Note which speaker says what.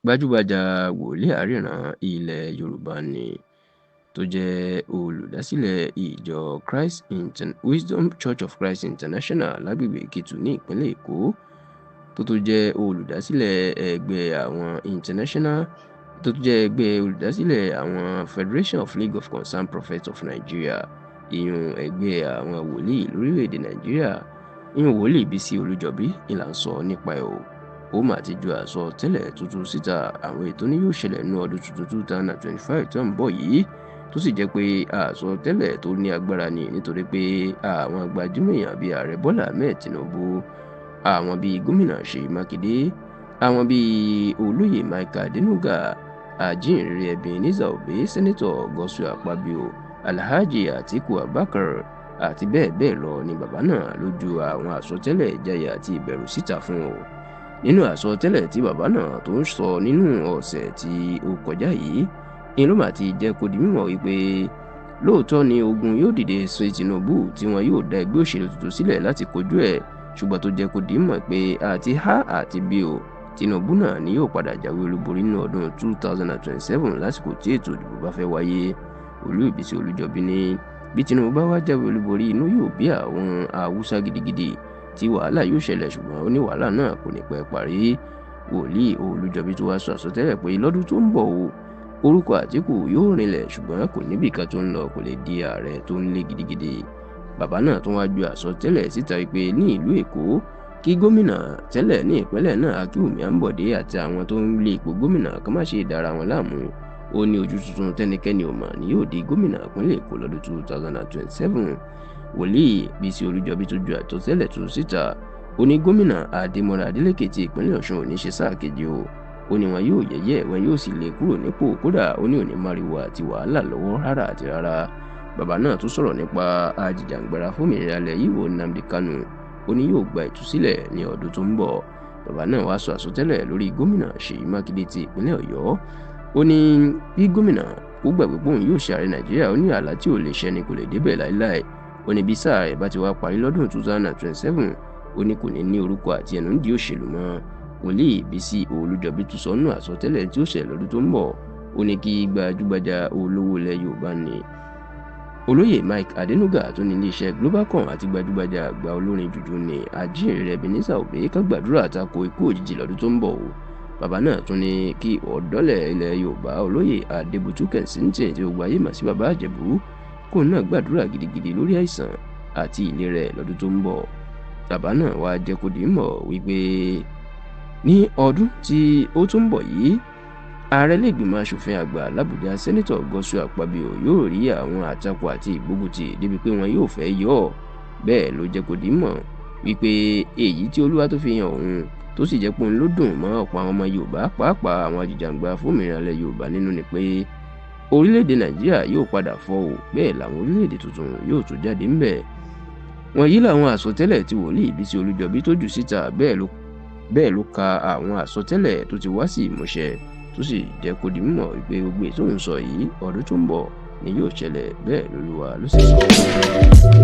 Speaker 1: Gbajúgbajà wòlíì àríran ilẹ̀ Yorùbá ni tó jẹ́ olùdásílẹ̀ ìjọ Wisdom Church of Christ International lágbègbè Ìkìtù ní ìpínlẹ̀ Èkó tó tún jẹ́ olùdásílẹ̀ olùdásílẹ̀ àwọn Federation of League of Concerned Prophets of Nigeria ìyún ẹgbẹ́ àwọn wòlíì lórílẹ̀‐èdè Nàìjíríà ìyún wòlíì Bísí Olújọbí ìlà ń sọ nípa ẹ̀ o. Ó mà ti ju àsọtẹ́lẹ̀ tuntun síta àwọn ètò ní yóò ṣẹlẹ̀ nínú ọdún tuntun 2025 tó ń bọ̀ yìí tó sì jẹ́ pé àsọtẹ́lẹ̀ tó ní agbára ni nítorí pé àwọn gbajúmọ̀ èèyàn bíi ààrẹ Bọ́lá Ahmed Tinubu, àwọn bíi gómìnà Ṣèyí Makinde, àwọn bíi olóyè Mike Adenuga, àjíǹrere Ebenezer Obey, sẹ́nẹ́tọ̀ Godswill Akpabio, Alhaji Atiku Abubakar àti bẹ́ẹ̀ bẹ́ẹ̀ lọ ni bàbá náà ló ju àwọn àsọtẹ́lẹ̀ ìjayà àti ìbẹ̀rù síta fún o. Nínú àsọtẹ́lẹ̀ tí bàbá náà tó ń sọ nínú ọ̀sẹ̀ tí ó kọjá yìí ni ló mà ti jẹ́ kó di mímọ̀ wípé lóòótọ́ ni ogun yóò dìde sí Tinubu tí wọn yóò dá ẹgbẹ́ òṣèlú tuntun sílẹ̀ láti kojú ẹ̀, ṣùgbọ́n tó jẹ́ kó di mímọ̀ pé àti a àti b o Tinubu náà ni yóò padà jáwé olúborí nínú ọdún 2027 lásìkò tí ètò ìdìbò bá fẹ́ wáyé. Olóyè Bísí Olújọbí ní bí Tinubu bá wá jáwé olúborí inú yóò bí àwọn Haúsá gidigidi tí wàhálà yóò ṣẹlẹ̀, ṣùgbọ́n ó ní wàhálà náà kò ní pẹ́ parí. Wòlíì Olújọbí tó wá sọ àsọtẹ́lẹ̀ pé lọ́dún tó ń bọ̀ o orúkọ Àtíkù yóò rinlẹ̀ ṣùgbọ́n kò níbì kan tó ń lọ kò lè di ààrẹ tó ń lé gidigidi. Bàbá náà tó wá ju àsọtẹ́lẹ̀ síta wípé ní ìlú Èkó kí gómìnà tẹ́lẹ̀ ní ìpínlẹ̀ náà Akínwùmí Àǹbọ̀dé àti àwọn tó ń lé ipò gómìnà kan má ṣe dára wọn láàmú. Ó ní ojú tuntun tẹ́nikẹ́ni ò mọ̀ ni yóò di gómìnà ìpínlẹ̀ Èkó lọ́dún 2027. Wòlíì Bísí Olújọbí tó ju àsọtẹ́lẹ̀ tó síta ó ní gómìnà Adeleke ti ìpínlẹ̀ Ọ̀ṣun ò ní ṣe sáà kejì o. Ó ní wọn yóò yẹ̀yẹ́ wọn yóò sì lé kúrò nípò, kódà ó ní òní máriwo àti wàhálà lọ́wọ́ rárá àti rárá. Bàbá náà tún sọ̀rọ̀ nípa ajìjàǹgbara fómìnira ilẹ̀ Ìgbò Nnamdi Kanu, ó ní yóò gba ìtúsílẹ̀ ní ọdún tó ń bọ̀. Bàbá náà wá sọ àsọtẹ́lẹ̀ lórí gómìnà Ṣèyí Mákindé ti ìpínlẹ̀ Ọ̀yọ́. Ó ní bí gómìnà ó gbàgbé pé òun yóò ṣe ààrẹ Nàìjíríà, ó ní àlá tí ò lè ṣẹ ni kò lè débẹ̀ láéláé. Ó ní bí sáà rẹ̀ bá ti wá parí lọ́dún 2027 ó ní kò ní orúkọ àti ẹnu ń di òṣèlú mọ́. Wòlíì Bísí Olújọbí tún sọ nínú àsọtẹ́lẹ̀ tí ó ṣẹlẹ̀ lọ́dún tó ń bọ̀. Ó ní kí gbajúgbajà olówó ilẹ̀ Yorùbá ni olóyè Mike Adenuga tó ní iléeṣẹ́ Globalcom àti gbajúgbajà àgbà olórin jùjú ni àjíǹrere Ebenezer Obey ká gbàdúrà tako ikú òjijì lọ́dún tó ń bọ̀ o. Bàbá náà tún ní kí ọ̀dọ́lẹ̀ ilẹ̀ Yorùbá olóyè Adébútú Kẹ̀sìntìn tí ó gbayé mà sí bàbá Àjẹ̀bú kó náà gbàdúrà gidigidi lórí àìsàn àti ìlera rẹ̀ lọ́dún tó ń bọ̀. Bàbá náà wá jẹ́ kó di mọ̀ wípé ní ọdún tí ó tún ń bọ̀ yìí ààrẹ ilé-ìgbìmọ̀ aṣòfin àgbà l'Àbújá sẹ́nẹ́tọ̀ Godswill Akpabio yóò rí àwọn àtakò àti ìgbógunti débi pé wọn yóò fẹ́ yọ ọ́. Bẹ́ẹ̀ ló jẹ́ kó di mọ̀ wípé èyí tí Olúwa tó fi hàn òun tó sì jẹ́ pé òun ló dùn mọ́ ọ̀pọ̀ àwọn ọmọ Yorùbá pàápàá àwọn ajìjàǹgbara fómìnira ilẹ̀ Yorùbá nínú ni pé orílẹ̀-èdè Nàìjíríà yóò padà fọ́ o, bẹ́ẹ̀ làwọn orílẹ̀-èdè tuntun yóò tún jáde ńbẹ̀. Wọ̀nyí làwọn àsọtẹ́lẹ̀ tí wòlíì Bísí Olújọbí tó jù síta, bẹ́ẹ̀ ló ka àwọn àsọtẹ́lẹ̀ tó ti wá sí ìmúṣẹ tó sì jẹ́ kó di mímọ̀ wípé gbogbo ètò ń sọ yìí ọdún tó ń bọ̀ ni yóò ṣẹlẹ̀, bẹ́ẹ̀ l'Olúwa ló sì sọ.